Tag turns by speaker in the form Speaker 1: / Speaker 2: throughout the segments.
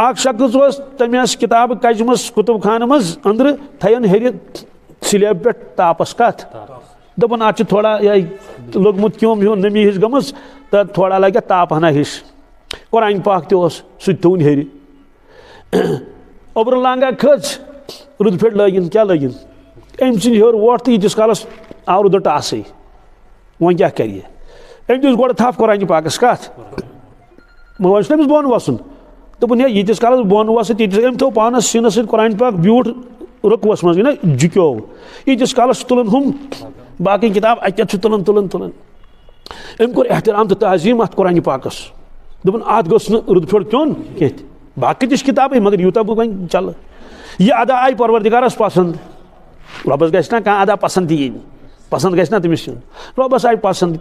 Speaker 1: اخ شخص تمس کتاب کجمس کتب خانہ مز اندر تھین ہر سلیب پہ تاپس کت دپن ات تھوڑا لوگمت کیوم ہوں نمی ہش گمس تو تھوڑا لگہ تاپ ہنا ہش قرآن پاک تس سہ تھون ہر اوبر لانگا کھچ رود پھٹ لگن کیا لگن ام سن ہور ووٹ تو یتس کالس آو رود ٹاسے ون کیا کر ام دس گوڑ تھپ قرآن پاکس کت ون تمس بون وسن دپن ہے یتس کالس بون وس ام تھو پانس سینس ست قرآن پاک بیوٹ رقوس مز نا جکیو یتس کالس تلن ہم باقی کتاب اتھ تلن تلن تلن ام کور احترام تو تعظیم ات قرآن پاکس دپن ات گوس رود پھٹ پیون کی باقی تش کتاب مگر یوتا بہ ون چل یہ ادا آئی پروردگارس پسند ربس گھس نا کھانا ادا پسند یین پسند گھس نا تمس یون ربس آئی پسند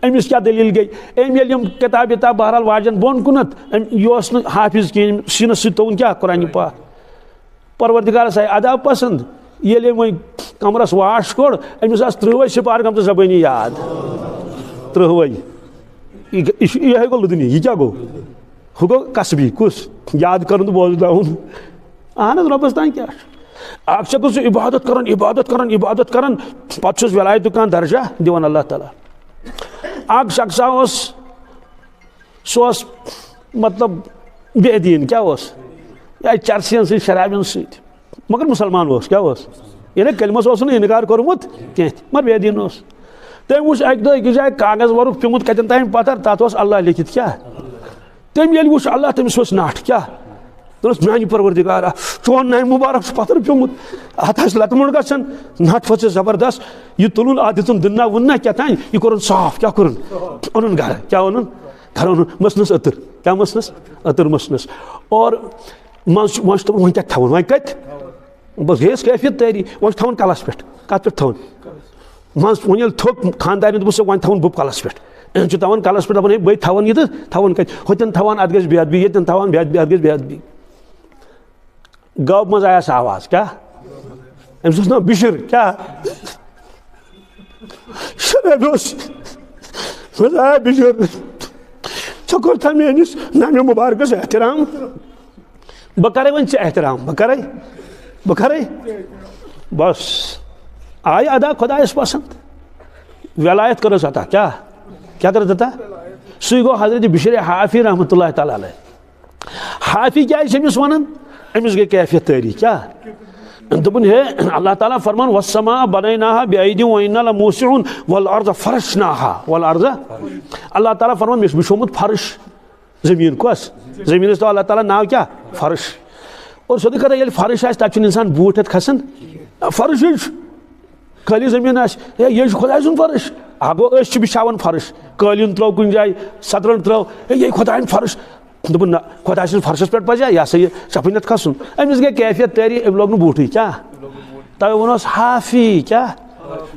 Speaker 1: امس کیا دلیل گئی ام یل کتاب وتاب بہرحال واجن بون کنت یہ حافظ کہین سینس ست تون کیا قرآن پاک پروردگارس آئی ادا پسند یل وی کمرس واش کوڑ امس آس 30 سپار گمت زبانی یاد 30 یہ گو لدنی یہ کیا گو ہو گو قصبی کس یاد کرن تو بوز داؤن اہن ربس تان کیا اخ شخص عبادت کرن عبادت کرن عبادت کرن پتہ چھس ولایت کان درجہ دیوان اللہ تعالی اخ شخص سوس مطلب بے دین کیا یا چرسین سی شرابین ست مگر مسلمان کیا یعنی کلمس انکار کورمت کی مگر بے دین تم وچ اک دہ أکس جائے کاغذ ورک پیومت کتن تام پتھر تات اللہ لکھت کیا تم یل وچ اللہ تمس ناٹ کیا دس میانہ پروردگار چون نام مبارک پتھر پیومت ات لت مٹ گھن نٹ پھس زبردست یہ تلن ات دن دنہ ونہ کیا تان یہ کورن صاف کیا کورن اون گھر کیا اون گھر اون مسنس عطر کیا مسنس عطر مسنس اور من ون کیا تھون ون کت بس گیس کیفیت تیاری ون تھون کلس پہ کت پہ تھون من ون یل تھوک خاندار دس ون تھون بب کلس پہ تھون کلس پہ دپان بے تھون یہ تھون کت ہوتن تھون ات گھس بے ادبی یتن تھون ات گھس بے ادبی گو مز آیا سا آواز کیا امس نا بشر کیا شراب مز آیا بشر ثہ کور تھا میانس نام مبارکس احترام بہ کرے ون احترام بہ کرے بس آئی ادا خدایس پسند ولایت کرس عطا کیا کرس عطا سی گو حضرت بشر حافی رحمۃ اللہ تعالی علیہ حافی کیا امس ونان امس گئی کیفیت تاری کیا دپن ہے اللہ تعالیٰ فرمان والسماء بنیناها بأیدی وإنا لموسعون والارض فرشناها والارض اللہ تعالیٰ فرمان مس بشومت فرش زمین کس زمین تو اللہ تعالیٰ ناو کیا فرش اور سو کتہ یل فرش آس تب انسان بوٹ ہتھ کھسن فرش خالی زمین آس یہ خدای سن فرش اگو اس بچھاون فرش قالین ترو کن جائے صدرن ترو یہ خدای فرش دپن خدا سن فرشس پہ پزیا یہ سا یہ چپنت کھسن امس گئی کیفیت تاری ام لوگ بوٹی کیا تو ونس حافی کیا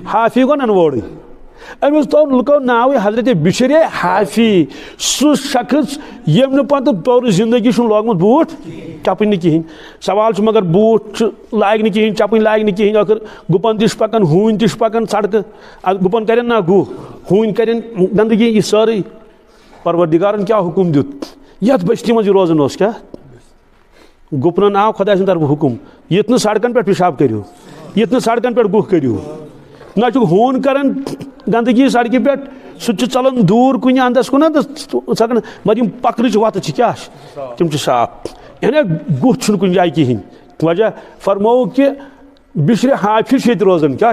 Speaker 1: حافی گو ننوڑی امس تو لکو ناو حضرت بشر حافی سہ شخص یم پتہ پور زندگی لوگمت بوٹ چپن کہین سوال مگر بوٹ لاگ کہین چپن لاگ کہین اگر گپن تش پکان ہون تش پکان سڑکہ گپن کرن نا گو ہون کرن گندگی یہ ساری پروردگارن کیا حکم دیت یت بستی مز روزان کیا گپنن آو خدا سند طرف حکم یت سڑکن پہ پیشاب کرو یت سڑکن پہ گہ کرو نہ ہون کران گندگی سڑکہ پہ سہ چلان دور کن اندس کن سکن مگر پکنچ وت کیا تم صاف یعنی گہ چھ کن جائے کہین وجہ فرمو کہ بشر حافی یہ روزان کیا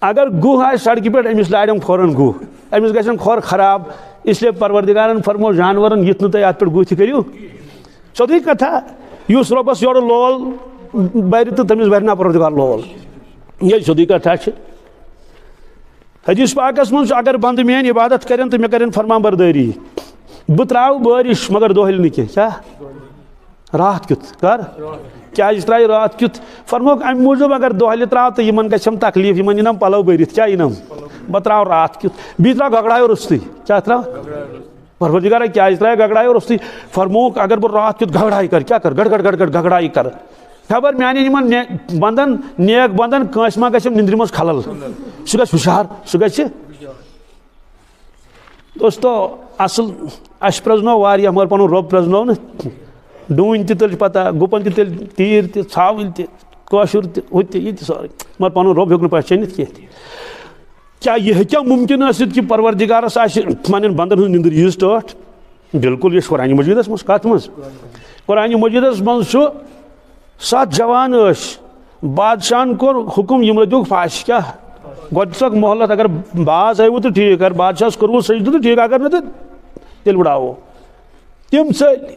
Speaker 1: اگر گہ آ سڑکہ پہ امس لارن کھورن گہ امس گھن کھور خراب اس لیے پروردگارن فرمو جانورن یت نی ات پہ گہ کرو سیودی کتھا اس ربس یور لول بر تو تمس بر نا پروردگار لول یہ سیودی کتھا حدیث پاکس من اگر بند میان عبادت کرن تو مے کرن فرمان برداری بہ تراو بارش مگر دہل نی کیا رات کیت کر کیا ترائی رات کیت فرموک ام موجود اگر دہل تراو تو یمن گژھم تکلیف یمن ینم پلو برت کیا ینم بہ تراو رات کیت بی تراو گگڑایو رستی کیا تراو پروردگار کیا ترائی گگڑایو رستی فرموک اگر بہ رات کیت گگڑائی کر کیا کر گڑ گڑ گڑ گڑ گگڑائی کر خبر میانی یمن بندن نیک بندن کانس ما گژھم نندر مز خلل سہ گژھِ ہشار سہ گژھِ دوستو اصل اس پرزنو واریاہ مگر پنن رب پرزنو نا ڈوٗنۍ تہِ تیٚلہِ پتہ گُپن تہِ تیٚلہِ تیٖر تہِ ژھاوٕلۍ تہِ کٲشُر تہِ ہُہ تہِ یہِ تہِ سورُے مگر پنُن رۄب ہیوٚک نہٕ پہچٲنِتھ کینٛہہ تہِ کیٛاہ یہِ ہیٚکیٛاہ مُمکِن ٲسِتھ کہِ پروردِگارس آسہِ پنٕنٮ۪ن بنٛدن ہٕنٛز نِندٕر ییٖژ ٹٲٹھ بالکل یہِ چھُ قرآنہِ مجیٖدس منٛز کتھ منٛز قرآنہِ مجیٖدس منٛز چھُ 7 جوان ٲسۍ بادشاہن کوٚر حُکُم یِمو دیُت پھاش کیٛاہ گۄڈٕ دِژکھ مۄہلت اگر باز آیوٕ تہٕ ٹھیٖک اگر بادشاہس کوٚروٕ سجدٕ تہٕ ٹھیٖک اگر نہٕ تہٕ تیٚلہِ وٕڑاوو تِم ژٔلۍ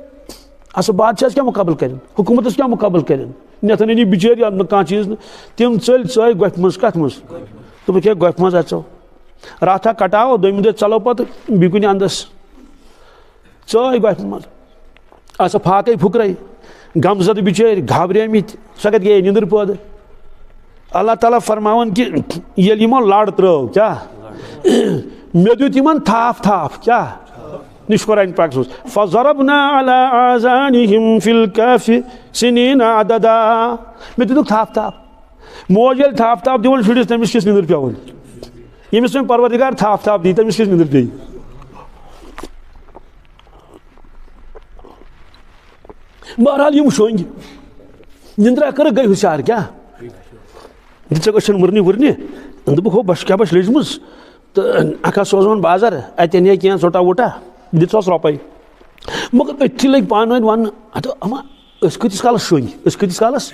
Speaker 1: اصل بادشاہس کیٛاہ مُقابل کرن حکوٗمتس کیٛاہ مُقابل کرن نٮ۪تھن أنی بِچٲرۍ نہٕ کانٛہہ چیٖز نہٕ تِم ژٔلۍ ژٲے گۄپھِ منٛز کتھ منٛز دوٚپُکھ ہے گۄپھِ منٛز اژو راتھا کٹاو دوٚیمہِ دۄہ ژَلو پتہٕ بیٚیہِ کُنہِ انٛدس ژٲے گۄپھِ منٛز اَسا فاقے پھُکرے غمزدٕ بِچٲرۍ گھابریمٕتۍ سۄ کتہِ گٔیے نِندٕر پٲدٕ اللہ تعالیٰ فرماوان کہِ ییٚلہِ یِمو لڑ ترٲو کیٛاہ مےٚ دیُت یِمن تھاپھ تھاپھ کیٛاہ یہِ چھُ قرآنہِ پاکس منٛز فضربنا علی آذانِہِم فی الکہفِ سنیٖنَ عددا مےٚ دِتُکھ تھاپھ تھاپھ موج ییٚلہِ تھاپھ تھاپھ دِوان شُرِس تٔمِس کِژھ نِندٕر پیٚوان ییٚمِس وۄنۍ پروردِگار تھاپھ تھاپھ دی تٔمِس کِژھ نِندٕر پیٚیہِ بہرحال یِم شۄنٛگۍ نِندرا کٔرٕکھ گٔے ہُشار کیٛاہ دِژٕکھ أچھن مُرنہِ وُرنہِ دوٚپُکھ ہو بش کیٛاہ بش لٔجمٕژ تہٕ اکھا سوزون بازر اتہِ اَنہِ ہے کینٛہہ ژوٚٹا ووٚٹا دِژہوس رۄپے مگر أتھی لٔگۍ پانہٕ ؤنۍ وننہٕ ہتو اما أسۍ کۭتِس کالس شۄنٛگۍ أسۍ کۭتِس کالس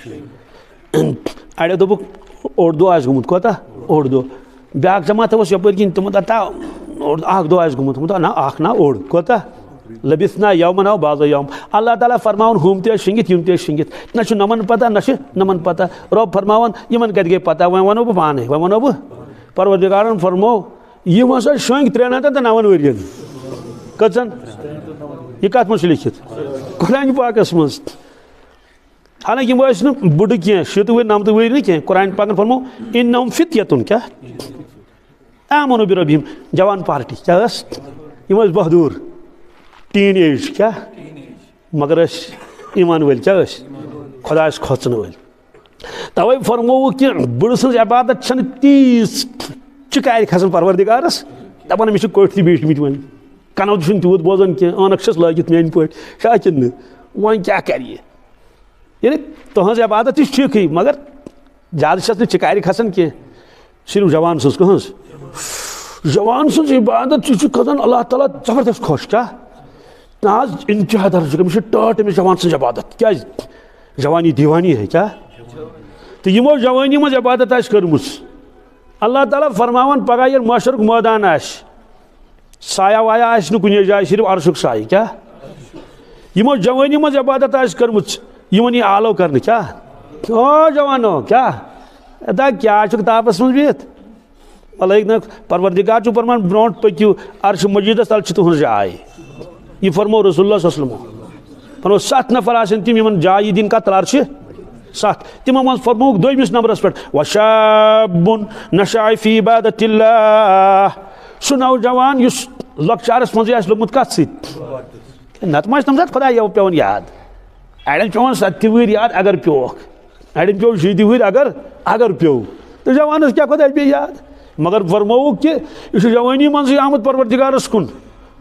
Speaker 1: اڑیو دوٚپُکھ اوٚڑ دۄہ آسہِ گوٚمُت کوتاہ اوٚڑ دۄہ بیاکھ جماعت اوس یپٲرۍ کِنۍ تِمو دپتا اکھ دۄہ آسہِ گوٚمُت نہ اکھ نہ اوٚڑ کوتاہ لبِثنا یومن او بعض یوم اللہ تعالیٰ فرماوان ہُم تہِ ٲسۍ شٔنگِتھ یِم تہِ ٲسۍ شٔنگِتھ نہ چھُ نمن پتہ نہ چھِ نمن پتہ رۄب فرماوان یِمن کتہِ گٔے پتہ وۄنۍ ونو بہٕ پانے وۄنۍ ونو بہٕ پروردِگارن فرمو یِم ہسا شۄنٛگۍ 309 ؤرین کٔژن یہِ کتھ منٛز چھُ لیکھِتھ قرآنہِ پاکس منٛز حالانکہِ یِم ٲسۍ نہٕ بُڈٕ کینٛہہ 70 ؤری 90 ؤری نہٕ کینٛہہ قرآنہِ پاکن فرمو اِنہُم فِطیَتُن کیٛاہ آمنو بربِہِم جوان پارٹی کیٛاہ ٲس یِم ٲسۍ بہادوٗر ٹیٖن ایج کیٛاہ مگر ٲسۍ ایٖمان وٲلۍ کیٛاہ ٲسۍ خۄدایس کھوژنہٕ وٲلۍ توے فرمووُکھ کہِ بٕڑٕ سٕنٛز عبادت چھنہٕ تیٖژ چِکارِ کھسان پروردِگارس دپان مےٚ چھِ کوٚٹھۍ تہِ بیٖٹھمٕتۍ وۄنۍ کنو تہِ چھُنہٕ تیوٗت بوزان کینٛہہ عٲنکھ چھس لٲگِتھ میٲنۍ پٲٹھۍ شاہ کِنہٕ نہٕ وۄنۍ کیٛاہ کرِ یہِ یعنی تُہنٛز عبادت تہِ چھِ ٹھیٖکھٕے مگر زیادٕ چھس نہٕ چِکارِ کھسان کینٛہہ صرف جوان سٕنٛز کٕہٕنٛز جوان سٕنٛز عبادت چھِ کھسان اللہ تعالیٰ زبردست خۄش کیٛاہ نہ حظ انتہا درجُک أمِس چھِ ٹٲٹھ أمِس جوان سٕنٛز عبادت کیٛازِ جوانی دیوانی ہے کیٛاہ تہٕ یِمو جوٲنی منٛز عبادت آسہِ کٔرمٕژ اللہ تعالیٰ فرماوان پگاہ ییٚلہِ معاشرُک مٲدان آسہِ سایہ وایہ آسہِ نہٕ کُنے جایہِ صرف عرشُک سایہِ کیٛاہ یِمو جوٲنی منٛز عبادت آسہِ کٔرمٕژ یِمن یی آلو کرنہٕ کیٛاہ او جوانو کیٛاہ دا کیٛاہ چھُکھ تاپس منٛز بِہِتھ لٲگۍ نہٕ پروردِگار چھُ فرمان برونٛٹھ پٔکِو عرشہِ مجیٖدس تل چھِ تُہنٛز جاے یہِ فرمو رسول اللہ صلی اللہ علیہ وسلم فرمو 7 نفر آسن تِم یِمن جاے یی دِنۍ کتھ تل عرشہِ 7 تِمو منٛز فرمووُکھ 2مِس نمبرس پٮ۪ٹھ وشابٌ نشأ فی عبادۃ اللہ سُہ نوجوان یُس لۄکچارس منٛزٕے آسہِ لوٚگمُت کتھ سۭتۍ نتہٕ ما آسہِ تٔمِس ساتہٕ خۄداے پیٚوان یاد اڑٮ۪ن پیٚوان 7 وٕہٕرۍ یاد اگر پیوٚوکھ اڑٮ۪ن پیٚو 7 وٕہٕرۍ اگر پیوٚو تہٕ جوانس کیٛاہ خۄداے پیٚیہِ یاد مگر فرمووُکھ کہِ یہِ چھُ جوٲنی منٛزٕے آمُت پروردِگارس کُن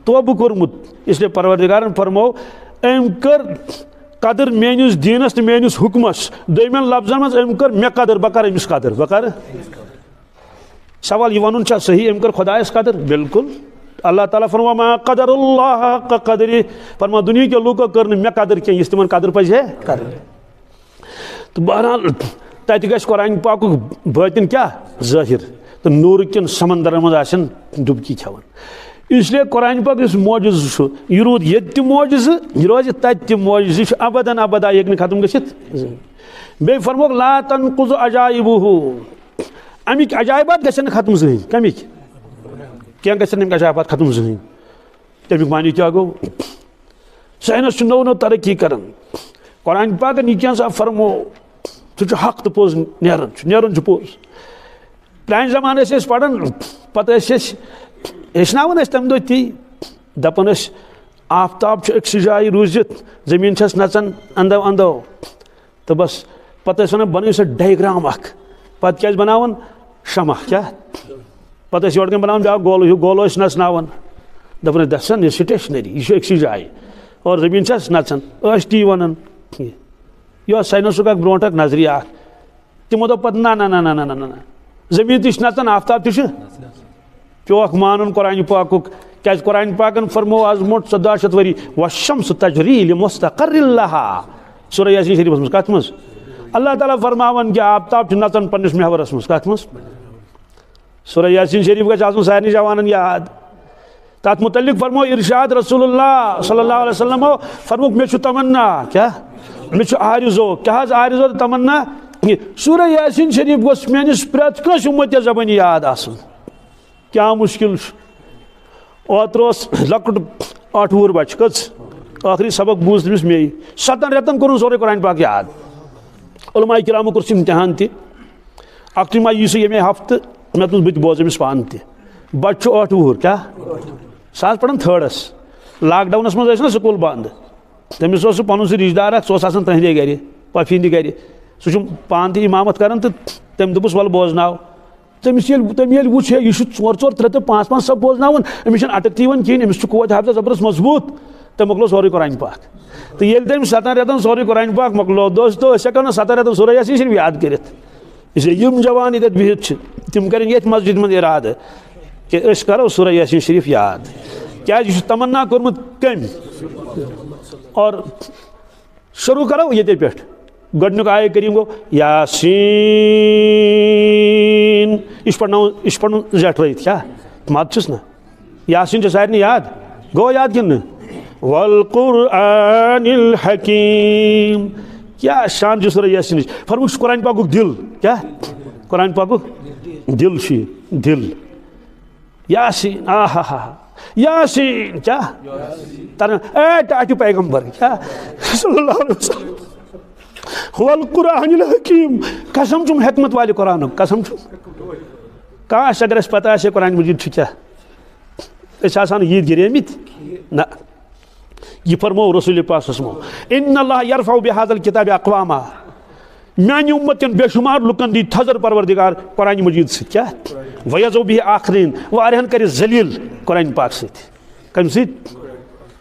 Speaker 1: توبہٕ کوٚرمُت اس لیے پروردِگارن فرمو أمۍ کٔر قدر میٲنِس دیٖنس تہٕ میٲنِس حُکمس دوٚیمٮ۪ن لفظن منٛز أمۍ کٔر مےٚ قدر بہٕ کرٕ أمِس قدر بہٕ کرٕ سوال یہِ ونُن چھا صحیح أمۍ کٔر خۄدایس قدر بالکل اللہ تعالیٰ فرمو ما قدر اللہ حق قدرِ فرمو دُنہِکیو لوٗکو کٔر نہٕ مےٚ قدر کینٛہہ یِژھ تِمن قدر پزِ ہے کرٕنۍ تہٕ بہرحال تتہِ گژھِ قرآنہِ پاکُک بٲطِن کیٛاہ ظٲہِر تہٕ نوٗرٕ کٮ۪ن سمندرن منٛز آسن ڈُبکی کھٮ۪وان اس لیے قرآنہِ پاک یُس موجزٕ چھُ یہِ روٗد ییٚتہِ تہِ موجزٕ یہِ روزِ تتہِ تہِ موجزٕ یہِ چھُ ابدن ابدا یہِ ہیٚکہِ نہٕ ختم گٔژھِتھ بیٚیہِ فرموکھ لا تنقض عجائبہ امیِکۍ عجایبات گژھن نہٕ ختم زٕہٕنۍ کمِکۍ کینٛہہ گژھن امیِکۍ عجایبات ختم زٕہٕنۍ تمیُک معنی کیٛاہ گوٚو ساینس چھُ نوٚو نوٚو ترقی کران قرآنہِ پاکن یہِ کینٛژھا فرمو سُہ چھُ حق تہٕ پوٚز نیران چھُ پوٚز پرانہِ زمانہٕ ٲسۍ أسۍ پران پتہٕ ٲسۍ أسۍ ہیٚچھناوان ٲسۍ تمہِ دۄہ تی دپان ٲسۍ آفتاب چھُ أکسٕے جایہِ روٗزِتھ زٔمیٖن چھس نژان اندو اندو تہٕ بس پتہٕ ٲسۍ ونان بنٲیِو سا ڈایگرام اکھ پتہٕ کیٛاہ ٲسۍ بناوان شمع کیٛاہ پتہٕ ٲسۍ یورٕ کنۍ بناوان بیاکھ گولہٕ ہیوٗ گولہٕ ٲسۍ نژناوان دپان ٲسۍ دَپسن یہِ سٹیشنری یہِ چھُ أکسٕے جایہِ اور زمین چھس نژان تی ونان یہ سائنسک اک برونٹ اک نظریہ تمو دوپ پتہ نہ نہ نہ نہ نہ زمین تہ نژان آفتاب تہ پیوکھ مانن قرآن پاکک کیاز قرآن پاکن فرمو آز موٹ 1400 ؤری والشمس تجری لمستقر لها سورہ یاسین شریف مز کت مز اللہ تعالیٰ فرماون کہ آفتاب نژان پنس محورس مز کت مز سورہ یاسین شریف گژھِ آسُن سارنٕے جوانن یاد تات متعلق فرمو ارشاد رسول اللہ صلی اللہ علیہ وسلم فرموک مے چھُ تمنا کیا مے چھُ آرزو کیا حظ آرزو تمنا سورہ یاسین شریف گوٚژھ میٲنِس پرٛٮ۪تھ کٲنٛسہِ اُمتی زبٲنی یاد آسُن کیا مشکل اوترٕ اوس لۄکُٹ 8 وُہُر بچہِ کٔژ ٲخری سبق بوٗز تٔمِس مے 7 رٮ۪تن کوٚرُن سورُے قرآن پاک یاد علماء کرامو کوٚر سُہ امتحان تہِ اکھتُے ما یی سُہ ییٚمے ہفتہٕ مےٚ دوٚپُس بہٕ تہِ بوزٕ أمِس پانہٕ تہِ بچہِ چھُ 8 وُہُر کیٛاہ سُہ آس پران 3ڈس لاک ڈاونس منٛز ٲسۍ نا سکوٗل بنٛد تٔمِس اوس سُہ پنُن سُہ رِشتہٕ دار اکھ سُہ اوس آسان تٕہنٛدے گرِ پۄپھِ ہِنٛدِ گرِ سُہ چھُ پانہٕ تہِ اِمامت کران تہٕ تٔمۍ دوٚپُس وَلہٕ بوزناو تٔمِس ییٚلہِ وُچھ ہے یہِ چھُ 4 3 تہٕ 5 صف بوزناوان أمِس چھنہٕ اٹک تہِ یِوان کِہیٖنۍ أمِس چھُ قوت حافظہ زبردست مضبوٗط تہٕ مۄکلو سورُے قرآن پاک تہٕ ییٚلہِ تٔمۍ 7 رٮ۪تن سورُے قرآن پاک مۄکلو دوستو أسۍ ہٮ۪کو نہٕ 7 رٮ۪تن سورہ یاسین شریف یاد کٔرِتھ اسلیے یِم جوان ییٚتٮ۪تھ بِہِتھ چھِ تِم کرن ییٚتھۍ مسجد منٛز اِرادٕ کہ أسۍ کرو سورہ یاسین شریف یاد کیٛازِ یہِ چھُ تمنا کوٚرمُت کٔمۍ اور شروع کرو ییٚتے پٮ۪ٹھ گۄڈنیُک آیے کریم گوٚو یاسیٖن یہِ چھُ پرناوُن زیٹھرٲیِتھ کیٛاہ مت چھُس نا یاسیٖن چھِ سارنٕے یاد گوٚو یاد کِنہٕ نہٕ والقرآن الحکیم کیٛاہ شان چھُ سورہ یاسیٖنٕچ فرموُک چھُ قرآن پاکُک دِل کیٛاہ قرآن پاکُک دِل چھُ یہِ دِل یاسیٖن آہا ہا یاسیٖن کیٛاہ تران اے ٹاٹہِ پیغمبر کیٛاہ صلی اللہ علیہ وسلم والقرآن الحکیم قسم چھُم حکمت والہِ قرآنُک قسم چھُم کاش اگر اَسہِ پتہ آسہِ قرآن مجیٖد چھُ کیٛاہ أسۍ آسہٕ ہا نہٕ ییٖتۍ گِریمٕتۍ نہ یہ فرمو رسول پاک صلی اللہ علیہ وسلم ان اللہ یرفع بہذا الکتاب اقواما میانہِ اُمتن بے شمار لُکن دی تھزر پروردگار قرآن مجیٖد سۭتۍ کیٛاہ ویزو بہ آخرین واریاہن کرِ ذلیل قرآن پاک سۭتۍ کمہِ سۭتۍ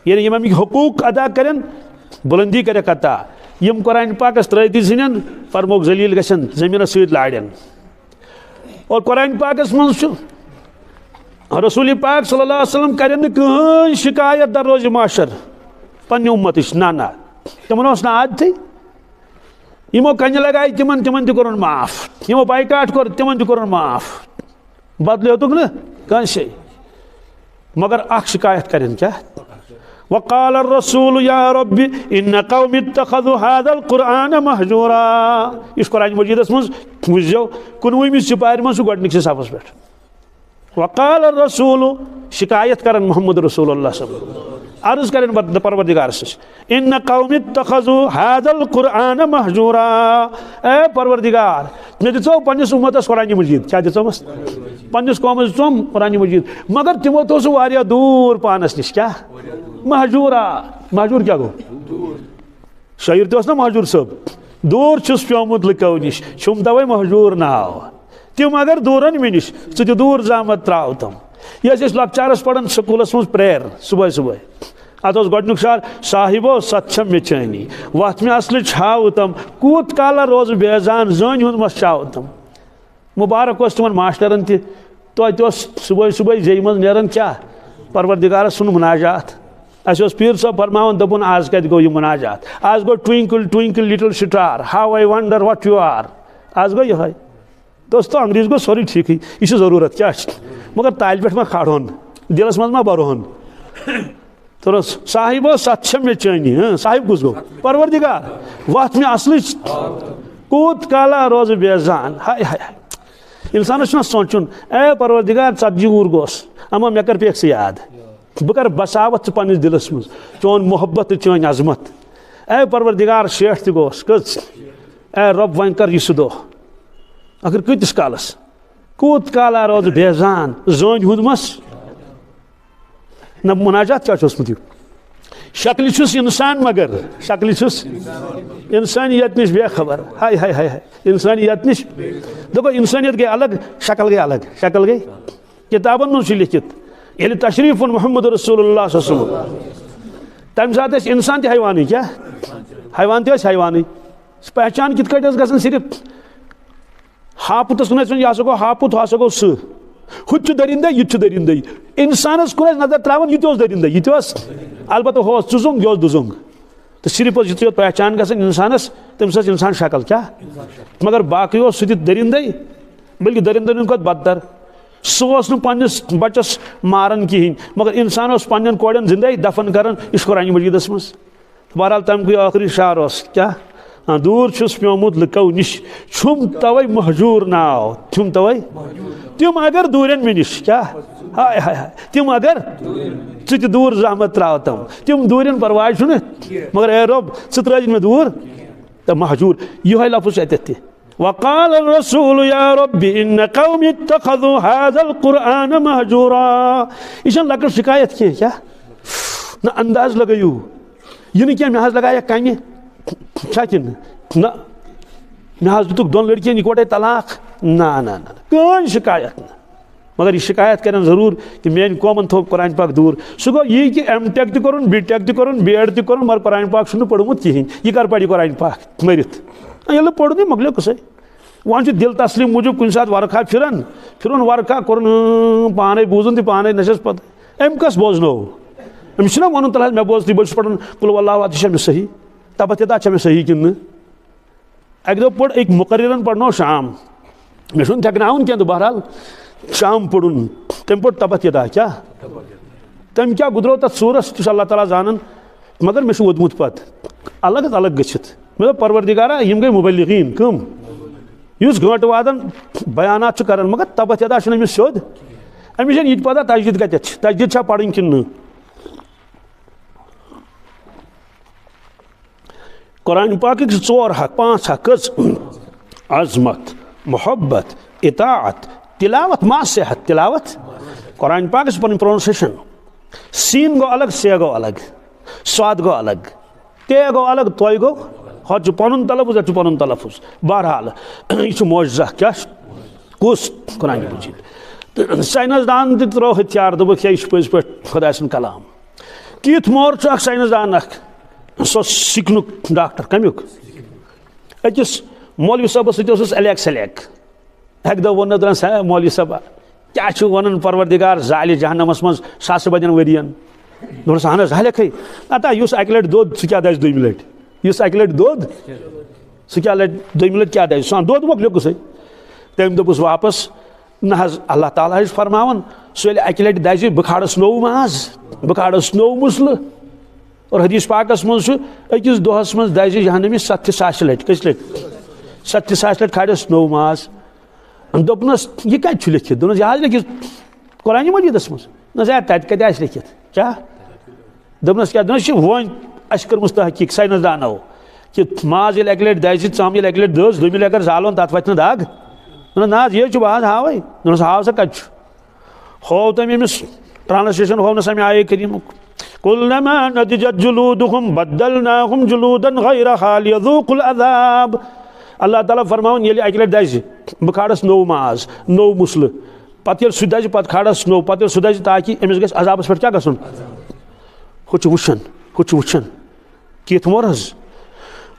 Speaker 1: یعنی یِم امیِکۍ حقوٗق ادا کرن بُلندی کرٮ۪کھ عطا یِم قرآن پاکس ترٲیتھی ژھٕنن فرموک ذلیل گژھن زمیٖنس سۭتۍ لارٮ۪ن اور قرآن پاکس منٛز چھُ رسول پاک صلی اللہ علیہ وسلم کرن نہٕ کٕہٕنۍ شکایت در روزِ معاشر پننہِ اُمتٕچ نہ نہ تِمن اوس نہٕ عادتھٕے یِمو کنہِ لگایہِ تِمن تہِ کوٚرُن معاف یِمو بایکاٹ کوٚر تِمن تہِ کوٚرُن معاف بدلہٕ ہیوٚتُکھ نہٕ کٲنٛسے مگر اکھ شکایت کرن کیٛاہ وقال الرسول یا رب ان قوم اتخذوا هذا القرآن مہجورا یہ چھُ قرآن مجیٖدس منٛز وٕچھزیو 19وٕمہِ سپارِ منٛز چھُ گۄڈنِکسٕے صفس پٮ۪ٹھ وقال الرسول شکایت کرن محمد رسول اللہ صلی اللہ علیہ وسلم عرض کرن پروردگارس ان قوم اتخذوا هذا القرآن مہجورا اے پروردگار مےٚ دِژو پننس اُمتس قرآن مجیٖد کیٛاہ دِژومس پننس قومس دِژوم قرآن مجیٖد مگر تِمو تھوٚو سُہ واریاہ دوٗر پانس نِش کیٛاہ مہجورا مہجور کیٛاہ گوٚو شٲعر تہِ اوس نا مہجور صٲب دوٗر چھُس پیومُت لُکو نِش چھُم توے مہجور ناو تِم اگر دوٗرن مےٚ نِش ژٕ تہِ دوٗر زامت تراو تِم یہ ٲسۍ لۄکچارس پران سکوٗلس منٛز پریر صبحٲے صبحٲے اتھ اوس گۄڈنیُک شعر صاحبو ست چھم مےٚ چٲنی وتھ مےٚ اصلٕچ ہاو تم کوٗت کالہ روزٕ بیزان زٲنۍ ہُنٛد مس چاو تم مُبارک اوس تِمن ماشٹرن تہِ توتہِ اوس صبحٲے صبحٲے زیٚیہِ منٛز نیران کیٛاہ پروردگارس سُنٛد مُناجات اَسہِ اوس پیٖر صٲب فرماوان دوٚپُن آز کتہِ گوٚو یہِ مُناجات آز گوٚو ٹُوِنکل ٹُوِنکل لٹل سٹار ہاو آی ونڈر وٹ یوٗ آر آز گوٚو یِہوے دوستو انگریٖزی گوٚو سورُے ٹھیٖکٕے یہِ چھِ ضروٗرت کیٛاہ چھِ مگر تالہِ پٮ۪ٹھ ما کھارہون دِلس منٛز ما برہون تورس صاحبو ست چھم مےٚ چٲنی صاحب کُس گوٚو پروردگار وتھ مےٚ اصلٕچ کوٗت کالہ روزٕ بیزان ہاے ہاے ہاے انسانس چھُنہ سونٛچُن اے پروردگار 40 وُہُر گوس اما مےٚ کر پیٚکھ ژٕ یاد بہٕ کرٕ بساوت ژٕ پننس دلس منٛز چون محبت تہٕ چٲنۍ عظمت اے پروردگار 60 تہِ گوس کٔژ اے رۄب وۄنۍ کر یہِ سُہ دۄہ اگر کۭتِس کالس کوٗت کالہ روزٕ بیزان زٲنۍ ہُنٛد مس نہ مُناجات کیٛاہ چھُ اوسمُت یہِ شکلہِ چھُس انسان مگر شکلہِ چھُس انسٲنیت نِش بے خبر ہاے ہاے ہاے ہاے انسٲنیت نِش دوٚپو انسٲنیت گٔے الگ شکل گٔے الگ شکل گٔے کِتابن منٛز چھُ لیکھِتھ ییٚلہِ تشریٖف اوٚن محمد رسول اللہ صلی اللہ علیہ وسلم تمہ سات انسان تہ حیوانی کیا حیوان تہ حیوانی پہچان کت کٹ گژھان صرف ہاپتس کن یہ ہسا گو ہاپت ہسا گو سہ ہت درندے یہ درندے انسانس کن نظر تراون یہ درندے یہ البتہ ہو ژزنگ یہ دزنگ تو صرف یت یوت پہچان گژھان انسانس تمس انسان شکل کیا مگر باقی سہ تہ درندے بلکہ درندن کھت بدتر سہ پنس بچس ماران کہین مگر انسان پنن کورین زندے دفن کران یہ قرآن مجیدس مز بہرحال تمک آخری شعر کیا دور چھس پیومت لکو نش چھم توے مہجور ناو چھم توے تم اگر دورن مے نش کیا ہائے ہائے ہائے تم اگر ژٕ تہِ دور زحمت تراو تم دورن پرواے چھُ مگر اے رب ژٕ ترٲیِن مےٚ دور تہٕ مہجور یہے لفظ چھُ اتٮ۪تھ تہِ وقال الرسول يا رب ان قوم اتخذوا هذا القرآن مهجورا یہ لکٹ شکایت کی کیا نہ انداز لگیو یہ نہیں کیا مے لگایا کمہ کن نہ مے دتک دون لڑکین اکوٹے طلاق نہ کہیں شکایت نہ مگر یہ شکایت کرن ضرور کہ میان قومن تھو قرآن پاک دور سہ گو یہ کہ ایم ٹیک تہ کرن بی ٹیک تہ کرن بی ایڈ تہ کرن مگر قرآن پاک چھُنہٕ پوٚرمُت کہین یہ کر پڑی قرآن پاک مرت یل پوٚر نہٕ مۄکلیو قصے وۄنۍ چھُ دل تسلیم موٗجوٗب کُنہِ ساتہٕ ورکھا پھرن ورکھا کوٚرُن پانے بوٗزُن تہِ پانے نہ چھس پتہ أمۍ کس بوزنو أمِس چھُنہ وَنُن تل حظ مےٚ بوز تہِ بہٕ چھُس پران قُل ہُوَ اللہُ احد یہِ چھا مےٚ صحیح تبت یدا چھا مےٚ صحیح کِنہٕ نہٕ اکہِ دۄہ پوٚر أکۍ مُقررن پرنو شام مےٚ چھُنہٕ تھٮ۪کناوُن کینٛہہ تہٕ بہرحال شام پوٚرُن تٔمۍ پوٚر تبت یدا کیٛاہ تٔمۍ کیٛاہ گُزرو تتھ سورس تہِ چھُ اللہ تعالیٰ زانان مگر مےٚ چھُ ووتمُت پتہٕ الگ گٔژھِتھ مےٚ دوٚپ پروردگارا یِم گٔے مُبلِغیٖن کٕم یُس گٲنٛٹہٕ وادن بیانات چھُ کران مگر تبت یدا چھُنہٕ أمِس سیوٚد أمِس چھنہٕ یہِ تہِ پتہ تجدیٖد کتٮ۪تھ چھِ تجدیٖد چھا پرٕنۍ کِنہٕ نہٕ قرآن پاکٕکۍ چھِ 4 حق 5 حق کٔژ عظمت محبت اطاعت تلاوت ما صحت تلاوت قرآن پاک چھِ پنٕنۍ پروننسیشن سین گوٚو الگ سے گوٚو الگ سواد گوٚو الگ تے گوٚو الگ توے گوٚو ہۄتھ چھُ پنُن تلفظ یتھ چھُ پنُن تلفظ بہرحال یہ چھُ معجزہ کیٛاہ کُس قرآن مجیٖد تہٕ ساینس دان تہِ ترٛوو ہتھیار دوٚپُکھ ہے یہِ چھُ پٔزۍ پٲٹھۍ خۄداے سُنٛد کلام کیٖتھ مور چھُ اکھ ساینس دان اکھ سُہ اوس سِکنُک ڈاکٹر کمیُک أکِس مولوی صٲبس سۭتۍ اوسُس الیک سلیک اکہِ دۄہ ووٚن دپان مولوی صٲبا کیٛاہ چھُ ونان پروردگار زالہِ جہنمس منٛز ساسہٕ بدٮ۪ن ؤرین دوٚپنس اہن حظ زالٮ۪کھٕے اتا یُس اکہِ لٹہِ دوٚد سُہ کیٛاہ دزِ دوٚیمہِ لٹہِ یُس اکہِ لٹہِ دوٚد سُہ کیٛاہ دوٚیمہِ لٹہِ کیٛاہ دزِ سُہ دوٚد مۄکلیو قصے تٔمۍ دوٚپُس واپس نہ حظ اللہ تعالیٰ چھُ فرماوان سُہ ییٚلہِ اکہِ لٹہِ دزِ بہٕ کھالس نوٚو ماز بہٕ کھالس نوٚو مُسلہٕ اور حدیث پاکس منٛز چھُ أکِس دۄہس منٛز دزِ جہنمی 70,000 لٹہِ کٔژِ لٹہِ 70,000 لٹہِ کھالس نوٚو ماز دوٚپنس یہِ کتہِ چھُ لیکھِتھ دوٚپنس یہِ حظ لیکھِتھ قرآن مجیٖدس منٛز نہ ہے تتہِ کتہِ آسہِ لیکھِتھ کیٛاہ دوٚپنس کیٛاہ دوٚپنس یہِ وۄنۍ اَسہِ کٔرمٕژ تحقیٖق ساینس دانو کہ ماز ییٚلہِ اکہِ لٹہِ دزِ ژم ییٚلہِ اکہِ لٹہِ دٔز دوٚیمہِ لٹہِ اگر زالون تتھ وتھِ نہٕ دگ دوٚپنس نہ حظ یے چھُ بہٕ حظ ہاوے دوٚپنس ہاو سا کتہِ چھُ ہوو تٔمۍ أمِس ٹرانسلیشن ہوونس امہِ آیے کریٖمُک کُلما نضجت جلودہم بدلناہم جلودا غیرہا لیذوقوا العذاب اللہ تعالیٰ فرماوان ییٚلہِ اکہِ لٹہِ دزِ بہٕ کھالس نوٚو ماز نوٚو مُسلہٕ پتہٕ ییٚلہِ سُہ دزِ پتہٕ کھالس نوٚو پتہٕ ییٚلہِ سُہ دزِ تاکہِ أمِس گژھِ عذابس پٮ۪ٹھ کیٛاہ گژھُن ہُہ چھُ وٕچھان کِتھ مور حظ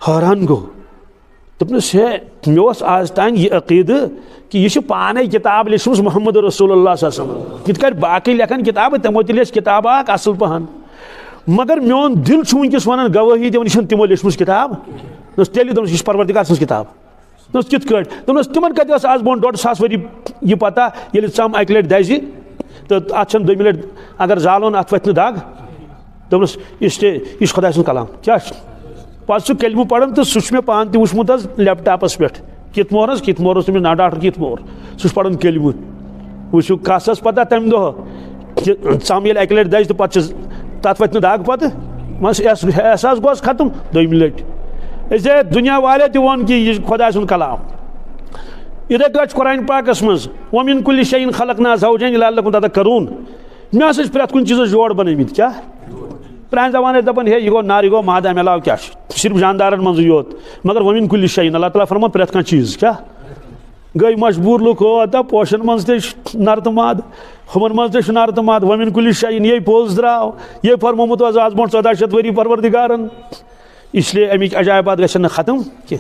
Speaker 1: حٲران گوٚو دوٚپنس ہے مےٚ اوس آز تام یہِ عقیٖدٕ کہ یہ چھُ پانے کتاب لیچھمٕژ محمد رسول اللہ صلی اللہ علیہ وسلم یِتھ کٲٹھۍ باقٕے لیکھان کتابہٕ تِمو تہِ لیچھ کتاب اکھ اصل پہن مگر میون دل چھُ وٕنکیٚس ونان گوٲہی دِوان یہِ چھنہٕ تِمو لیچھمٕژ کتاب دوٚپنس تیٚلہِ دوٚپنس یہِ چھِ پروردگار سٕنٛز کتاب دوٚپنس کِتھ کٲٹھۍ دوٚپنس تِمن کتہِ ٲس آز برونٛٹھ 1.5 ؤری یہِ پتہ ییٚلہِ ژم اکہِ لٹہِ دزِ تہٕ اتھ چھنہٕ دوٚیمہِ لٹہِ اگر زالون اتھ وتھِ نہٕ دگ دوٚپنس یہِ چھُ خۄداے سُنٛد کلام کیٛاہ چھُ پتہٕ سُہ کلمہٕ پران تہٕ سُہ چھُ مےٚ پانہٕ تہِ وٕچھمُت حظ لیپ ٹاپس پٮ۪ٹھ کِتھ مور حظ کِتھ مور اوس تٔمِس ناو ڈاکٹر کِتھ مور سُہ چھُ پران کلمہٕ وٕچھِو کس ٲس پتہ تمہِ دۄہ کہ ژم ییٚلہِ اکہِ لٹہِ دزِ تہٕ پتہٕ چھِ تتھ وتھِ نہٕ دگ پتہٕ احساس گوس ختم دوٚیمہِ لٹہِ اسے دُنیا والے تہِ ووٚن کہ یہِ چھُ خۄداے سُنٛد کلام یِتھے کٲٹھۍ چھُ قرآن پاکس منٛز وَمِن کُلِّ شَیْءٍ خَلَقْنَا زَوْجَیْنِ لَعَلَّكُمْ تَذَكَّرُونَ مےٚ ہسا چھِ پرٛٮ۪تھ کُنہِ چیٖزس جوڑ بنٲومٕتۍ کیٛاہ پرانہِ زمانہٕ ٲسۍ دپان ہے یہِ گوٚو نر یہِ گوٚو مادٕ امہِ علاوٕ کیٛاہ چھُ صرف جاندارن منٛزٕے یوت مگر وَمِن کُلِّ شَیْءٍ اللہ تعالیٰ فرماوان پرٛٮ۪تھ کانٛہہ چیٖز کیٛاہ گئی مجبور لوگ ہوتا پوشن من نرت ماد ہمن من نرت ماد ومن کل شعین یہ پوز درو یہ فرمومت آز برو 1400 ؤری پروردگارن اس لیے امیک عجائبات گھن ختم کی